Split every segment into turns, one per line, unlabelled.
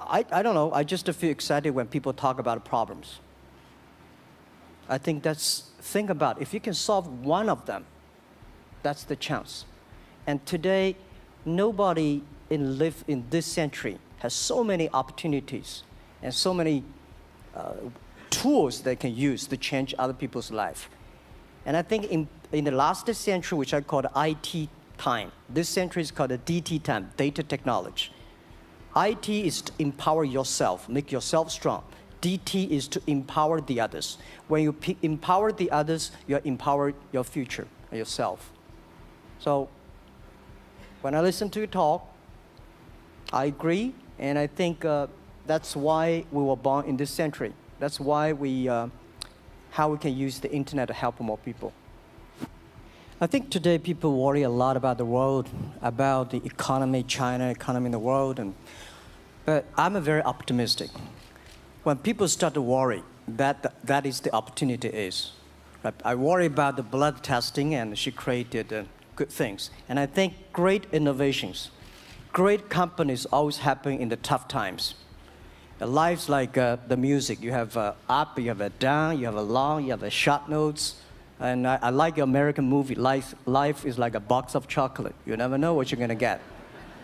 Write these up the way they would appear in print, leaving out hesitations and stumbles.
I don't know, I just feel excited when people talk about problems. I think think about if you can solve one of them, that's the chance. And today, nobody live in this century has so many opportunities and so many tools they can use to change other people's life. And I think in the last century, which I call the IT time, this century is called the DT time, data technology. IT is to empower yourself, make yourself strong. DT is to empower the others. When you empower the others, you empower your future, yourself. So when I listen to you talk, I agree, and I think that's why we were born in this century. That's why how we can use the internet to help more people. I think today people worry a lot about the world, about the economy, China economy in the world, but I'm very optimistic. When people start to worry, that is the opportunity is. Right? I worry about the blood testing, and she created good things. And I think great innovations, great companies always happen in the tough times. Life's like the music. You have up, you have a down, you have a long, you have a short notes. And I like the American movie. Life is like a box of chocolate. You never know what you're going to get,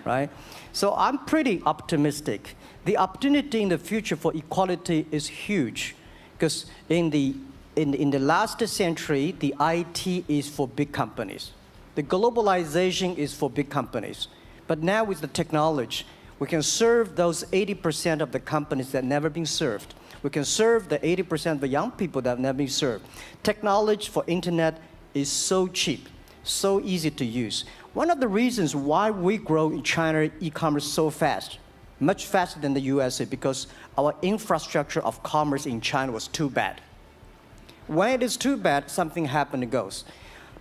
right? So I'm pretty optimistic. The opportunity in the future for equality is huge, because in the last century, the IT is for big companies. The globalization is for big companies. But now with the technology, we can serve those 80% of the companies that never been served. We can serve the 80% of the young people that have never been served. Technology for internet is so cheap, so easy to use. One of the reasons why we grow in China e-commerce so fast, much faster than the USA, because our infrastructure of commerce in China was too bad. When it is too bad, something happens and goes.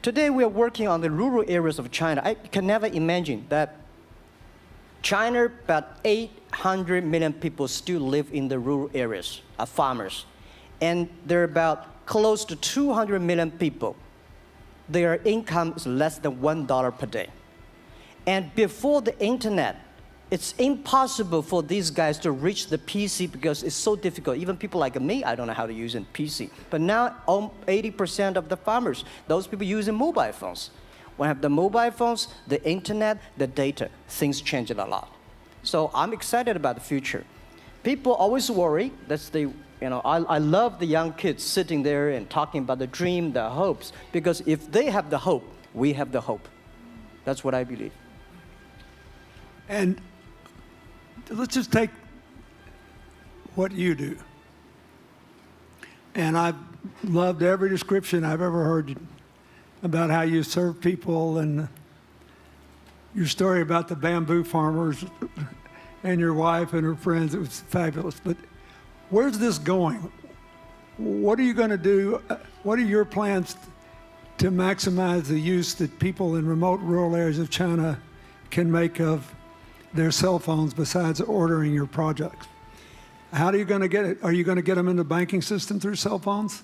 Today we are working on the rural areas of China. I can never imagine that China, about 800 million people still live in the rural areas, are farmers. And there are about close to 200 million people. Their income is less than $1 per day. And before the internet, it's impossible for these guys to reach the PC because it's so difficult. Even people like me, I don't know how to use a PC. But now 80% of the farmers, those people using mobile phones. When I have the mobile phones, the internet, the data, things change a lot. So I'm excited about the future. People always worry. I love the young kids sitting there and talking about the dream, the hopes, because if they have the hope, we have the hope. That's what I believe.
And let's just take what you do. And I've loved every description I've ever heard about how you serve people, and your story about the bamboo farmers and your wife and her friends. It was fabulous. But where's this going? What are you going to do? What are your plans to maximize the use that people in remote rural areas of China can make of their cell phones besides ordering your products? How are you going to get it? Are you going to get them in the banking system through cell phones?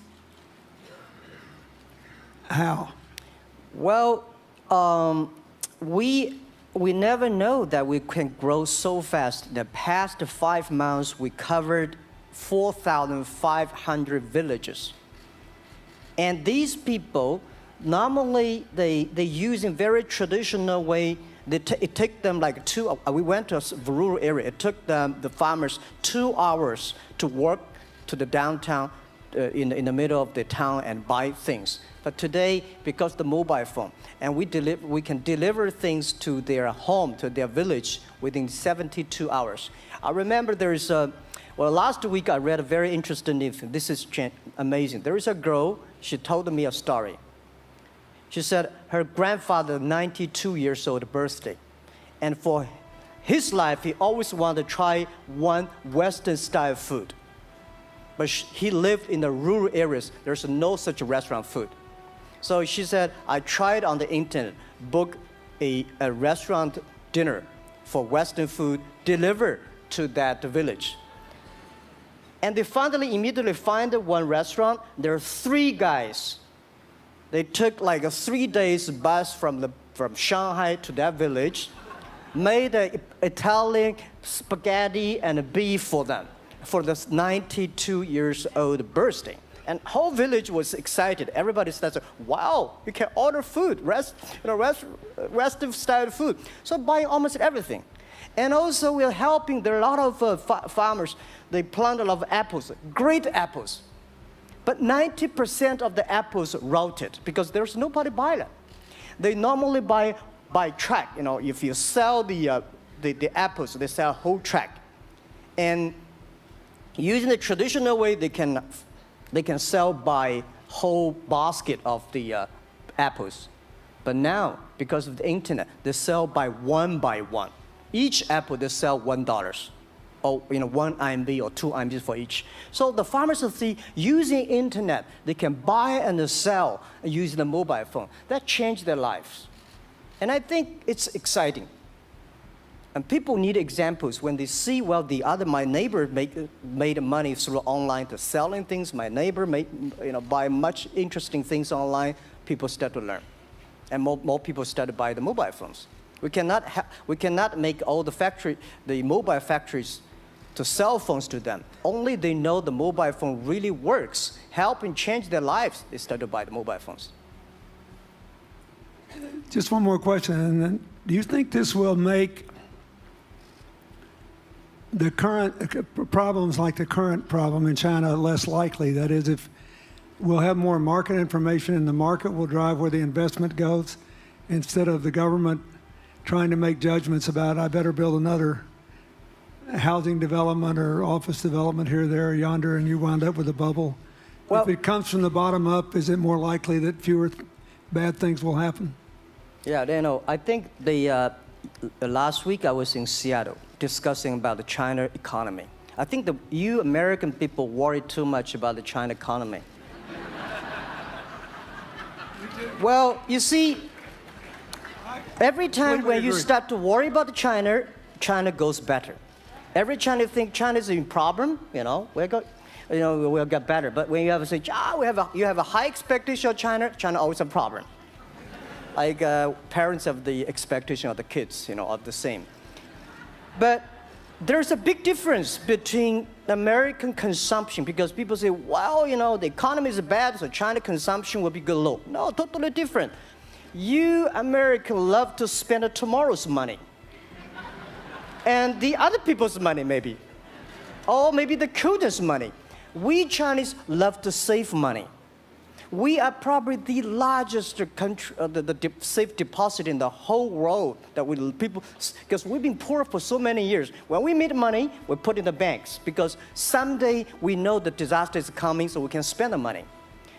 How?
Well, we never know that we can grow so fast. In the past 5 months, we covered 4,500 villages. And these people, normally they use in very traditional way. It took them like we went to a rural area. It took the farmers 2 hours to walk to the downtown in the middle of the town and buy things. But today, because the mobile phone, and we can deliver things to their home, to their village within 72 hours. I remember last week I read a very interesting news. This is amazing. There is a girl, she told me a story. She said her grandfather, 92 years old birthday. And for his life, he always wanted to try one Western style food. But he lived in the rural areas. There's no such restaurant food. So she said, I tried on the internet, book a restaurant dinner for Western food, delivered to that village. And they finally immediately find one restaurant. There are 3 guys. They took like a 3 days bus from Shanghai to that village. made Italian spaghetti and beef for them for this 92 years old birthday. And whole village was excited. Everybody started, wow, you can order food, restaurant style food. So buying almost everything. And also we're helping, there are a lot of farmers, they plant a lot of apples, great apples. But 90% of the apples rotted because there's nobody buy them. They normally buy by track. If you sell the apples, they sell whole track. And using the traditional way, they can sell by whole basket of the apples. But now, because of the internet, they sell by one. Each apple, they sell $1. Or 1 RMB or 2 RMB for each. So the farmers see using internet, they can buy and sell using the mobile phone. That changed their lives. And I think it's exciting. And people need examples when they see, well, my neighbor made money through online to selling things. My neighbor buy much interesting things online. People start to learn. And more people start to buy the mobile phones. We cannot make all the mobile factories to sell phones to them. Only they know the mobile phone really works, helping change their lives, they start to buy the mobile phones.
Just one more question. And then, do you think this will make the current problems like the current problem in China less likely? That is, if we'll have more market information and the market will drive where the investment goes instead of the government trying to make judgments about, I better build another housing development or office development here, there, or yonder, and you wind up with a bubble. Well, if it comes from the bottom up, is it more likely that fewer bad things will happen?
Yeah, I think the last week I was in Seattle discussing about the China economy. I think you American people worry too much about the China economy. Well, you see, every time when you start to worry about China, China goes better. Every time you think China is in problem, we'll get better. But when you have to say, you have a high expectation of China, China always a problem. Like parents have the expectation of the kids, are the same. But there's a big difference between American consumption because people say, well, the economy is bad, so China consumption will be good low. No, totally different. You Americans love to spend tomorrow's money. And the other people's money, maybe. Or maybe the children's money. We Chinese love to save money. We are probably the largest country, the safe deposit in the whole world because we've been poor for so many years. When we make money, we put in the banks because someday we know the disaster is coming, so we can spend the money.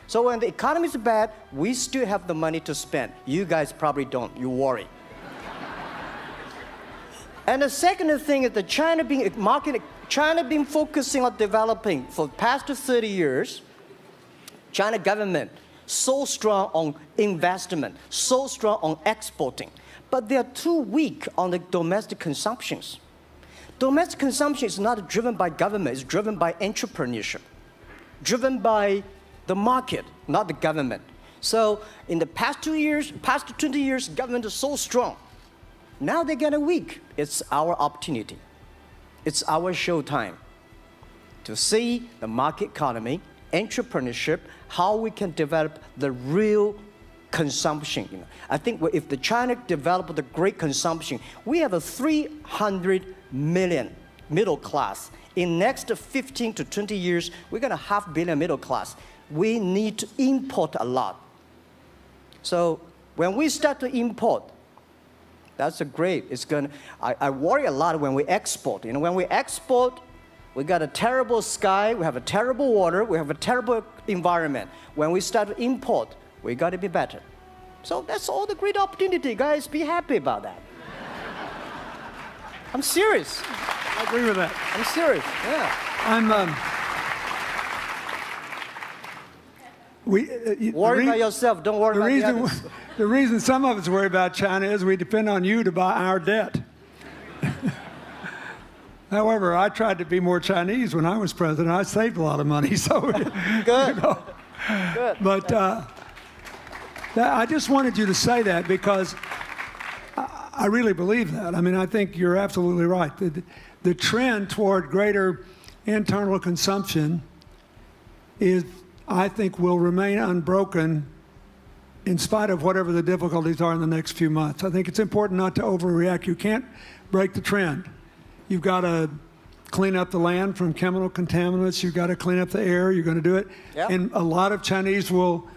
So when the economy is bad, we still have the money to spend. You guys probably don't. You worry. And the second thing is that China been focusing on developing for the past 30 years. China government so strong on investment, so strong on exporting, but they are too weak on the domestic consumptions. Domestic consumption is not driven by government, it's driven by entrepreneurship, driven by the market, not the government. So in the past 20 years, government is so strong. Now they're getting weak. It's our opportunity. It's our showtime to see the market economy, entrepreneurship, how we can develop the real consumption. I think if the China developed the great consumption, we have a 300 million middle class. In next 15 to 20 years, we're going to have 500 million middle class. We need to import a lot. So when we start to import, that's great. I worry a lot when we export. When we export, we got a terrible sky, we have a terrible water, we have a terrible environment. When we start to import, we got to be better. So that's all the great opportunity, guys. Be happy about that. I'm serious.
I agree with that.
I'm serious. Yeah. Worry about yourself. Don't worry about the others.
The reason some of us worry about China is we depend on you to buy our debt. However, I tried to be more Chinese when I was president. I saved a lot of money, so
good. Good.
But I just wanted you to say that because I really believe that. I mean, I think you're absolutely right. The trend toward greater internal consumption is, I think, will remain unbroken in spite of whatever the difficulties are in the next few months. I think it's important not to overreact. You can't break the trend. You've got to clean up the land from chemical contaminants. You've got to clean up the air. You're going to do it.
Yep.
And a lot of Chinese will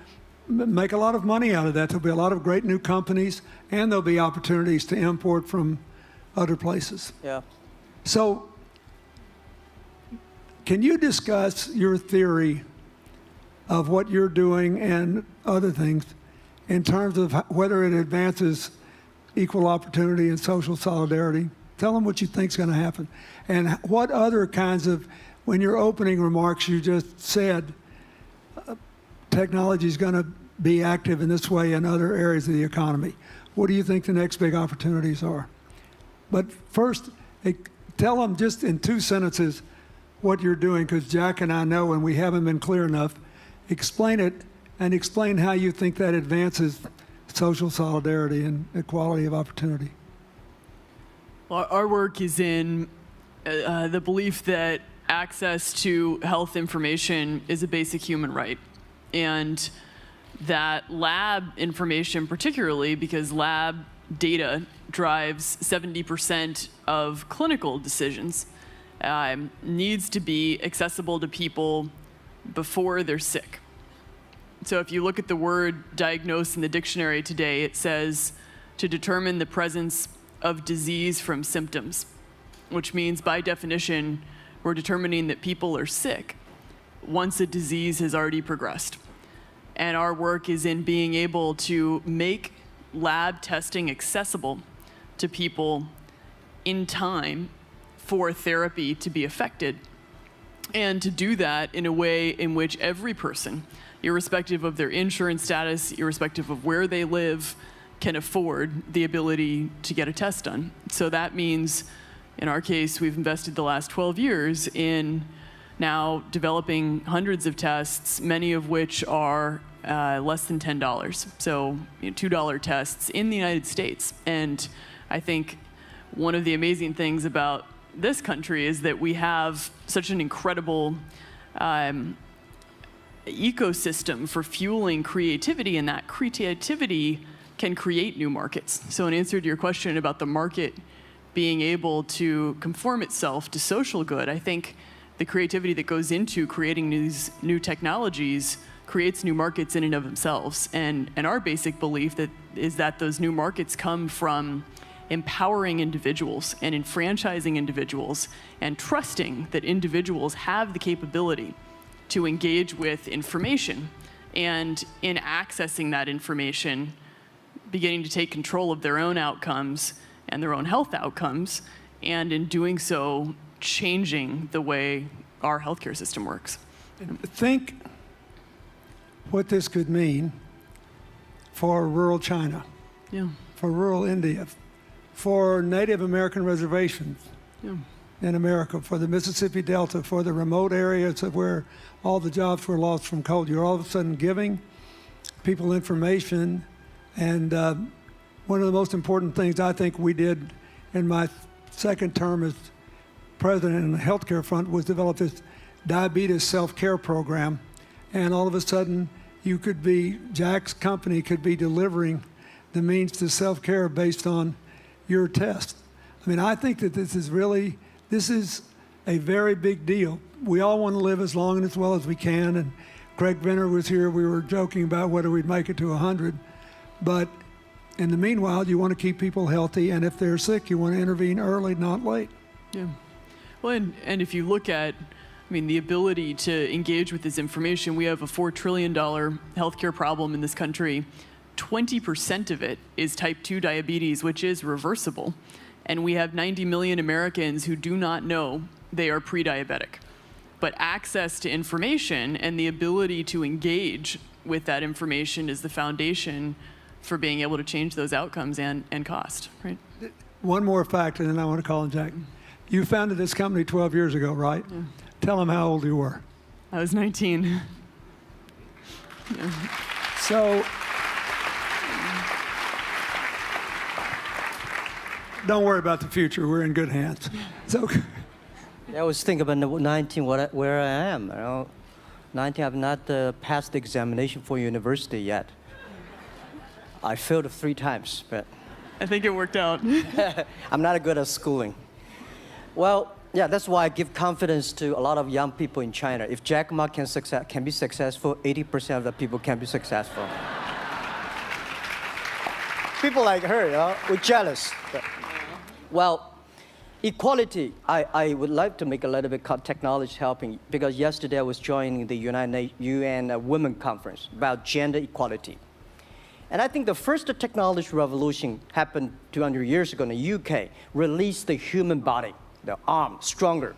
make a lot of money out of that. There'll be a lot of great new companies, and there'll be opportunities to import from other places.
Yeah.
So, can you discuss your theory of what you're doing and other things in terms of whether it advances equal opportunity and social solidarity? Tell them what you think is going to happen. And what other kinds of, when your opening remarks, you just said technology is going to be active in this way in other areas of the economy. What do you think the next big opportunities are? But first, tell them just in 2 sentences what you're doing, because Jack and I know, and we haven't been clear enough. Explain it, and explain how you think that advances social solidarity and equality of opportunity.
Well, our work is in the belief that access to health information is a basic human right. And that lab information, particularly because lab data drives 70% of clinical decisions, needs to be accessible to people before they're sick. So if you look at the word diagnose in the dictionary today, it says to determine the presence of disease from symptoms, which means by definition, we're determining that people are sick once a disease has already progressed. And our work is in being able to make lab testing accessible to people in time for therapy to be effected, and to do that in a way in which every person, irrespective of their insurance status, irrespective of where they live, can afford the ability to get a test done. So that means, in our case, we've invested the last 12 years in now developing hundreds of tests, many of which are less than $10. So $2 tests in the United States. And I think one of the amazing things about this country is that we have such an incredible ecosystem for fueling creativity, and that creativity can create new markets. So in answer to your question about the market being able to conform itself to social good, I think the creativity that goes into creating these new technologies creates new markets in and of themselves. And our basic belief is that those new markets come from empowering individuals and enfranchising individuals and trusting that individuals have the capability to engage with information, and in accessing that information, beginning to take control of their own outcomes and their own health outcomes, and in doing so, changing the way our healthcare system works.
Think what this could mean for rural China,
Yeah.
for rural India, for Native American reservations
Yeah.
in America, for the Mississippi Delta, for the remote areas of where all the jobs were lost from coal. You're all of a sudden giving people information. And one of the most important things I think we did in my second term as president in the healthcare front was develop this diabetes self-care program. And all of a sudden, Jack's company could be delivering the means to self-care based on your test. I mean, I think that this is a very big deal. We all want to live as long and as well as we can. And Craig Venner was here. We were joking about whether we'd make it to 100. But in the meanwhile, you want to keep people healthy. And if they're sick, you want to intervene early, not late.
Yeah. Well, and if you look at, the ability to engage with this information, we have a $4 trillion healthcare problem in this country. 20% of it is type 2 diabetes, which is reversible. And we have 90 million Americans who do not know they are pre-diabetic. But access to information and the ability to engage with that information is the foundation for being able to change those outcomes and cost, right?
One more fact, and then I want to call on Jack. You founded this company 12 years ago, right?
Yeah.
Tell them how old you were.
I was 19. Yeah.
So don't worry about the future. We're in good hands. So,
I was thinking about 19, where I am. 19, I've not passed the examination for university yet. I failed 3 times, but
I think it worked out.
I'm not good at schooling. Well, yeah, that's why I give confidence to a lot of young people in China. If Jack Ma can be successful, 80% of the people can be successful. People like her, we're jealous. Well, equality, I would like to make a little bit technology helping, because yesterday I was joining the UN Women Conference about gender equality. And I think the first technology revolution happened 200 years ago in the UK, released the human body, the arm, stronger.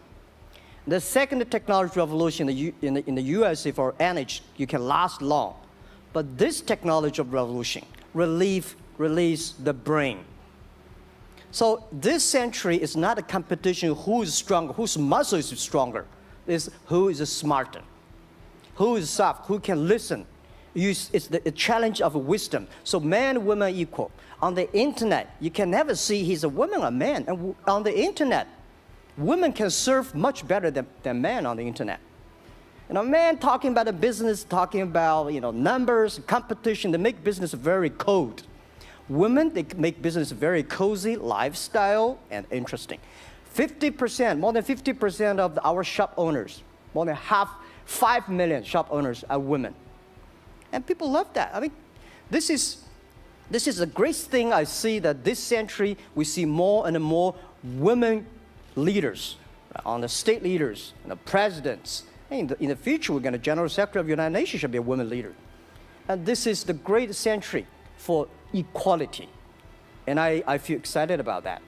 The second technology revolution in the USA for energy, you can last long. But this technology revolution release the brain. So this century is not a competition who is stronger, whose muscle is stronger. It's who is smarter, who is soft, who can listen. It's the challenge of wisdom. So man and woman are equal. On the internet, you can never see he's a woman or a man. And on the internet, women can serve much better than men on the internet. Men talking about the business, talking about numbers, competition, they make business very cold. Women, they make business very cozy, lifestyle, and interesting. 50%, more than 50% of our shop owners, more than 5 million shop owners are women. And people love that. I mean, this is a great thing. I see that this century, we see more and more women leaders, on the state leaders, the presidents. In the future, we're going to General Secretary of the United Nations should be a woman leader. And this is the great century for equality. And I feel excited about that.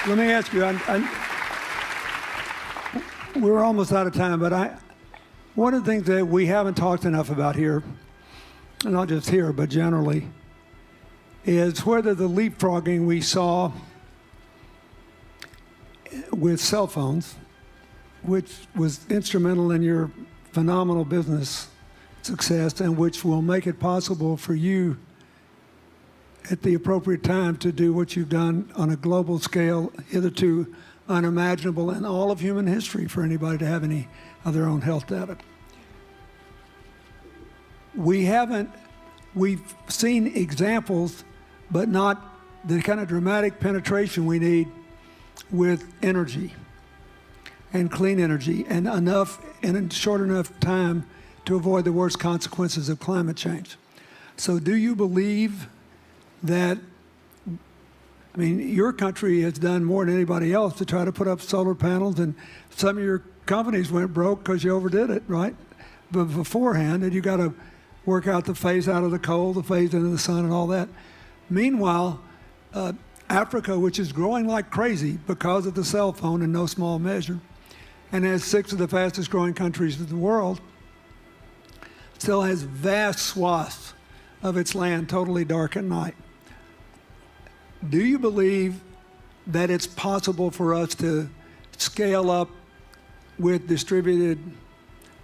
let me ask you, we're almost out of time, but one of the things that we haven't talked enough about here, and not just here, but generally, is whether the leapfrogging we saw with cell phones, which was instrumental in your phenomenal business success and which will make it possible for you at the appropriate time to do what you've done on a global scale, hitherto unimaginable in all of human history for anybody to have any of their own health data. We've seen examples, but not the kind of dramatic penetration we need with energy and clean energy, and enough in a short enough time to avoid the worst consequences of climate change. So do you believe that, I mean, your country has done more than anybody else to try to put up solar panels, and some of your companies went broke because you overdid it, right? But beforehand, and you got to work out the phase out of the coal, the phase into the sun and all that. Meanwhile, Africa, which is growing like crazy because of the cell phone in no small measure, and has 6 of the fastest growing countries in the world, still has vast swaths of its land totally dark at night. Do you believe that it's possible for us to scale up with distributed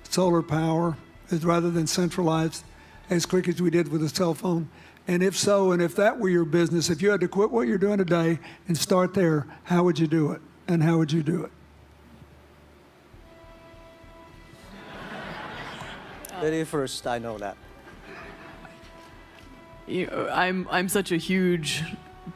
solar power rather than centralized as quick as we did with the cell phone? And if so, and if that were your business, if you had to quit what you're doing today and start there, how would you do it? And how would you do it?
Lady first, I know that.
I'm such a huge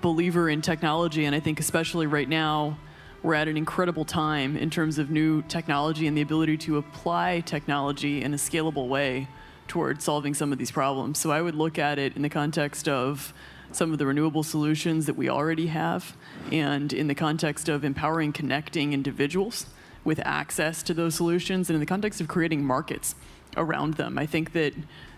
believer in technology, and I think especially right now, we're at an incredible time in terms of new technology and the ability to apply technology in a scalable way towards solving some of these problems. So I would look at it in the context of some of the renewable solutions that we already have, and in the context of empowering, connecting individuals with access to those solutions, and in the context of creating markets around them. I think that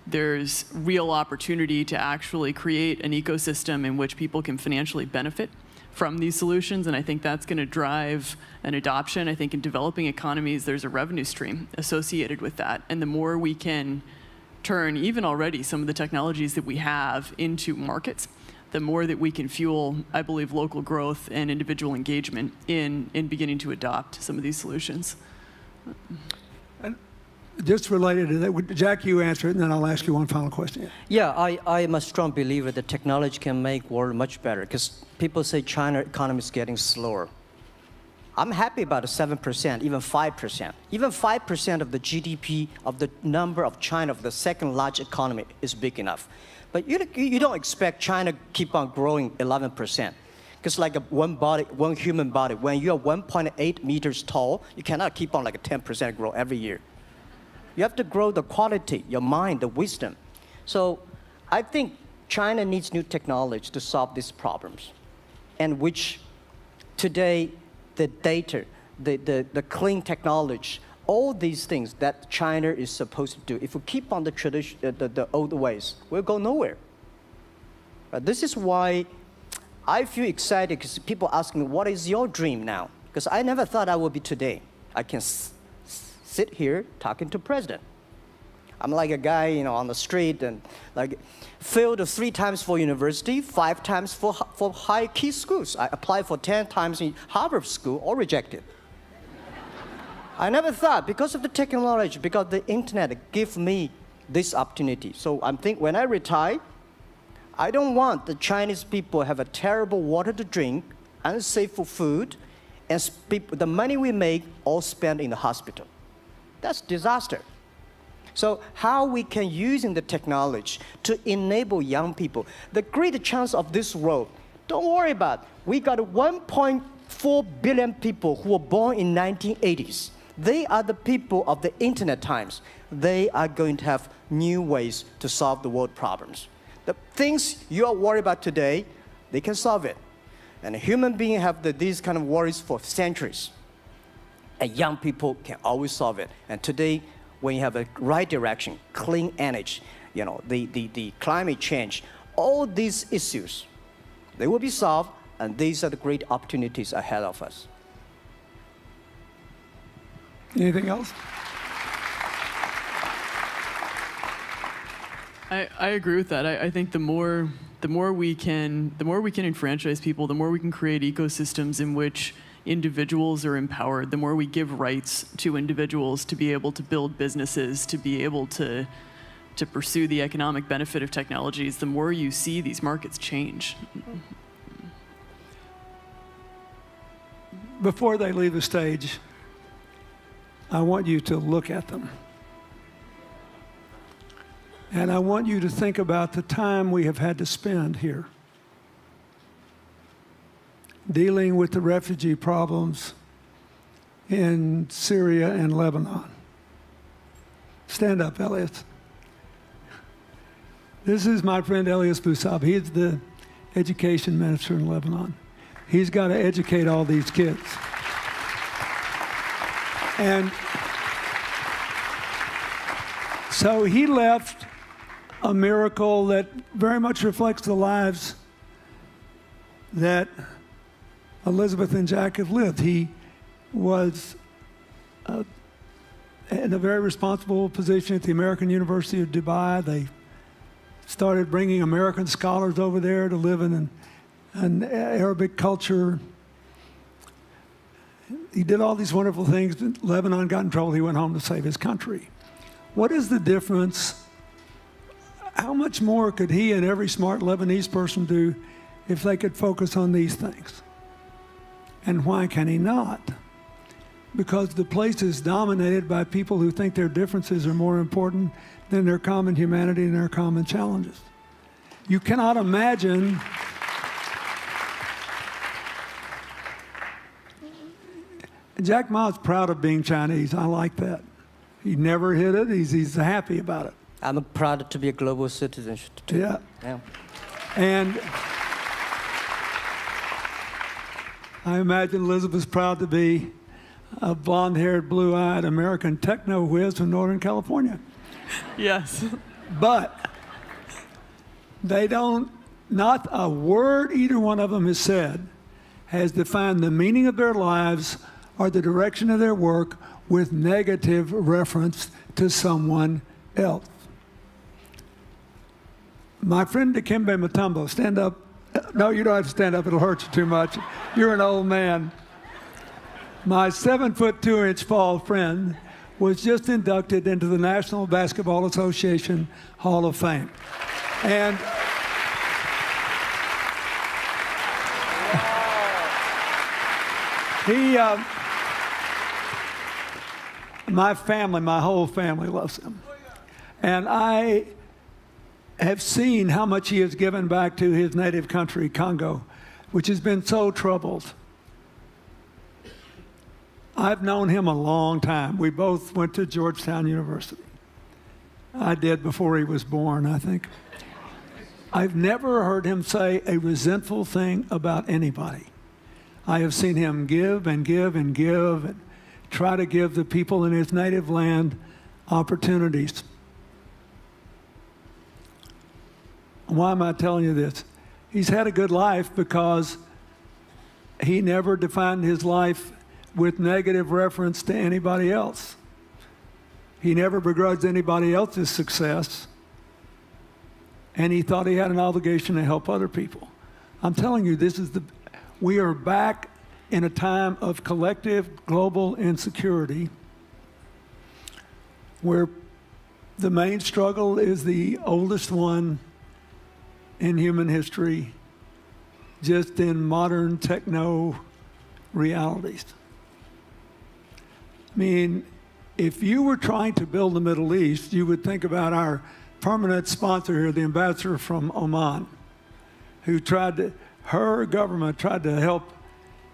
there's real opportunity to actually create an ecosystem in which people can financially benefit from these solutions, and I think that's going to drive an adoption. I think in developing economies, there's a revenue stream associated with that, and the more we can turn even already some of the technologies that we have into markets, the more that we can fuel, I believe, local growth and individual engagement in beginning to adopt some of these solutions.
just related to that, Jack, you answer it, and then I'll ask you one final question.
Yeah, I am a strong believer that technology can make world much better because people say China economy is getting slower. I'm happy about the 7%, even 5%. Even 5% of the GDP of the number of China, of the second largest economy, is big enough. But you don't expect China keep on growing 11%. Because like one human body, when you're 1.8 meters tall, you cannot keep on like a 10% grow every year. You have to grow the quality, your mind, the wisdom. So I think China needs new technology to solve these problems, and which today the data, the clean technology, all these things that China is supposed to do, if we keep on the tradition, the old ways, we'll go nowhere. This is why I feel excited because people ask me, what is your dream now? Because I never thought I would be today. I can sit here talking to president. I'm like a guy, on the street and like failed 3 times for university, 5 times for high key schools. I applied for 10 times in Harvard school, all rejected. I never thought because of the technology, because the internet gave me this opportunity. So I'm thinking when I retire, I don't want the Chinese people have a terrible water to drink, unsafe for food, and the money we make all spent in the hospital. That's disaster. So how we can using the technology to enable young people, the great chance of this world, don't worry about it. We got 1.4 billion people who were born in 1980s. They are the people of the internet times. They are going to have new ways to solve the world problems. The things you are worried about today, they can solve it. And human beings have these kind of worries for centuries. And young people can always solve it. And today, when you have a right direction, clean energy, the climate change, all these issues, they will be solved, and these are the great opportunities ahead of us.
Anything else?
I agree with that. I think the more we can enfranchise people, the more we can create ecosystems in which individuals are empowered, the more we give rights to individuals to be able to build businesses, to be able to pursue the economic benefit of technologies, the more you see these markets change.
Before they leave the stage, I want you to look at them. And I want you to think about the time we have had to spend here dealing with the refugee problems in Syria and Lebanon. Stand up, Elias. This is my friend Elias Bousab. He's the education minister in Lebanon. He's got to educate all these kids. And so he left a miracle that very much reflects the lives that Elizabeth and Jack have lived. He was in a very responsible position at the American University of Dubai. They started bringing American scholars over there to live in an Arabic culture. He did all these wonderful things. Lebanon got in trouble. He went home to save his country. What is the difference? How much more could he and every smart Lebanese person do if they could focus on these things? And why can he not? Because the place is dominated by people who think their differences are more important than their common humanity and their common challenges. You cannot imagine Jack Ma's proud of being Chinese. I like that. He never hid it. He's happy about it.
I'm proud to be a global citizen too.
Yeah.
Yeah.
And I imagine Elizabeth's proud to be a blonde-haired, blue-eyed American techno whiz from Northern California.
Yes.
But they don't, not a word either one of them has said has defined the meaning of their lives or the direction of their work with negative reference to someone else. My friend Dikembe Mutombo, stand up. No, you don't have to stand up. It'll hurt you too much. You're an old man. My 7'2" fall friend was just inducted into the National Basketball Association Hall of Fame. And my family, my whole family loves him. And I have seen how much he has given back to his native country, Congo, which has been so troubled. I've known him a long time. We both went to Georgetown University. I did before he was born, I think. I've never heard him say a resentful thing about anybody. I have seen him give and give and give and try to give the people in his native land opportunities. Why am I telling you this? He's had a good life because he never defined his life with negative reference to anybody else. He never begrudged anybody else's success, and he thought he had an obligation to help other people. I'm telling you, we are back in a time of collective global insecurity where the main struggle is the oldest one in human history, just in modern techno realities. I mean, if you were trying to build the Middle East, you would think about our permanent sponsor here, the ambassador from Oman, who her government tried to help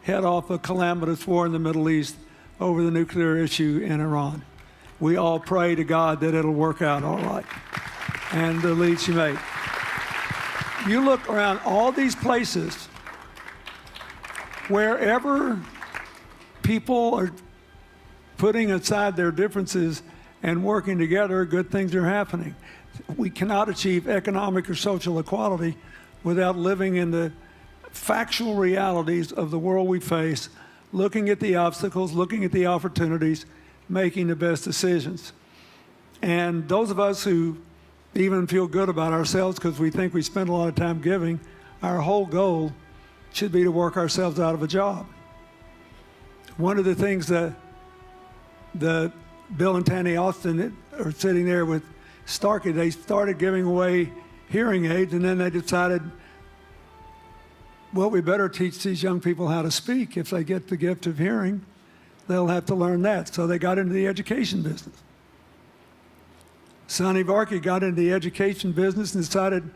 head off a calamitous war in the Middle East over the nuclear issue in Iran. We all pray to God that it'll work out all right. And the lead she made. You look around all these places, wherever people are putting aside their differences and working together, good things are happening. We cannot achieve economic or social equality without living in the factual realities of the world we face, looking at the obstacles, looking at the opportunities, making the best decisions. And those of us who even feel good about ourselves because we think we spend a lot of time giving, our whole goal should be to work ourselves out of a job. One of the things that Bill and Tanny Austin are sitting there with Starkey, they started giving away hearing aids, and then they decided, well, we better teach these young people how to speak. If they get the gift of hearing, they'll have to learn that. So they got into the education business. Sonny Varkey got into the education business and decided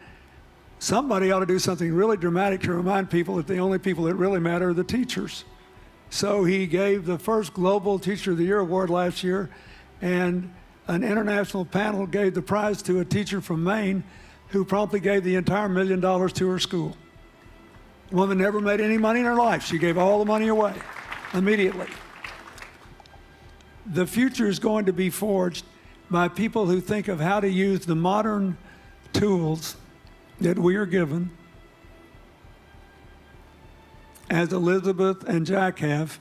somebody ought to do something really dramatic to remind people that the only people that really matter are the teachers. So he gave the first Global Teacher of the Year award last year, and an international panel gave the prize to a teacher from Maine who promptly gave the entire $1 million to her school. The woman never made any money in her life. She gave all the money away immediately. The future is going to be forged by people who think of how to use the modern tools that we are given, as Elizabeth and Jack have,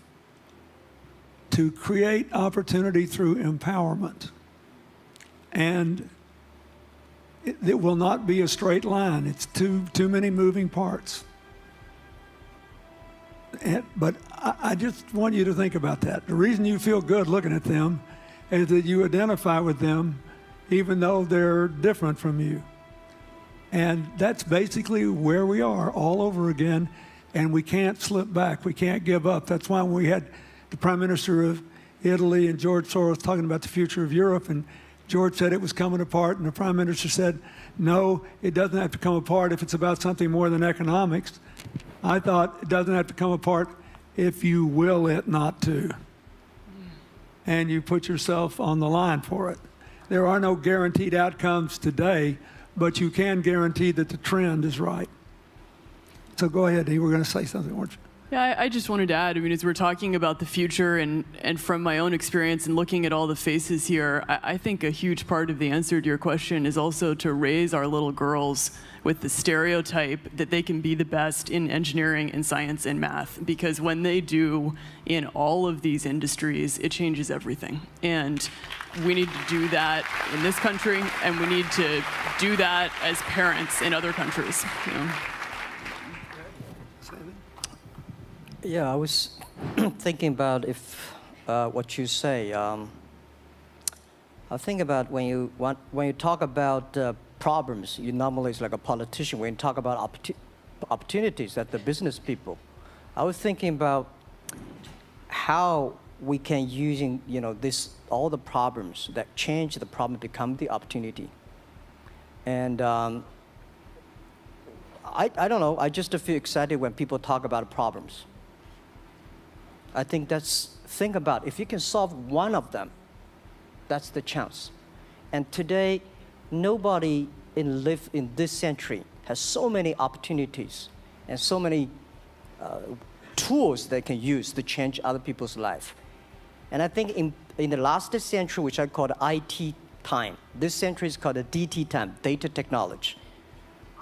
to create opportunity through empowerment. And it will not be a straight line. It's too many moving parts. But I just want you to think about that. The reason you feel good looking at them is that you identify with them even though they're different from you. And that's basically where we are all over again, and we can't slip back. We can't give up. That's why when we had the Prime Minister of Italy and George Soros talking about the future of Europe, and George said it was coming apart, and the Prime Minister said, no, it doesn't have to come apart if it's about something more than economics. I thought it doesn't have to come apart if you will it not to. And you put yourself on the line for it. There are no guaranteed outcomes today, but you can guarantee that the trend is right. So go ahead, Dee. We're going to say something, weren't you?
Yeah, I just wanted to add, I mean, as we're talking about the future and from my own experience and looking at all the faces here, I think a huge part of the answer to your question is also to raise our little girls with the stereotype that they can be the best in engineering and science and math, because when they do in all of these industries, it changes everything. And we need to do that in this country, and we need to do that as parents in other countries. You know?
Yeah, I was thinking about if what you say. I think about when you talk about problems, you normally is like a politician. When you talk about opportunities at the business people, I was thinking about how we can using this all the problems that change the problem become the opportunity. And I don't know. I just feel excited when people talk about problems. I think think about if you can solve one of them, that's the chance. And today, nobody live in this century has so many opportunities and so many tools they can use to change other people's life. And I think in the last century, which I call the IT time, this century is called the DT time, data technology.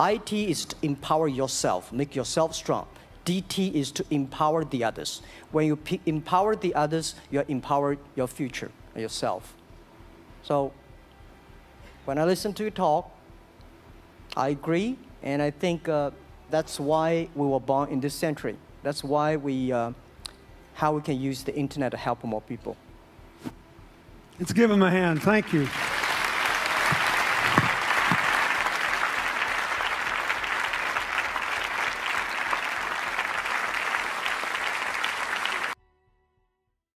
IT is to empower yourself, make yourself strong. DT is to empower the others. When you empower the others, you empower your future, yourself. So when I listen to you talk, I agree, and I think that's why we were born in this century. That's why how we can use the internet to help more people.
Let's give him a hand. Thank you.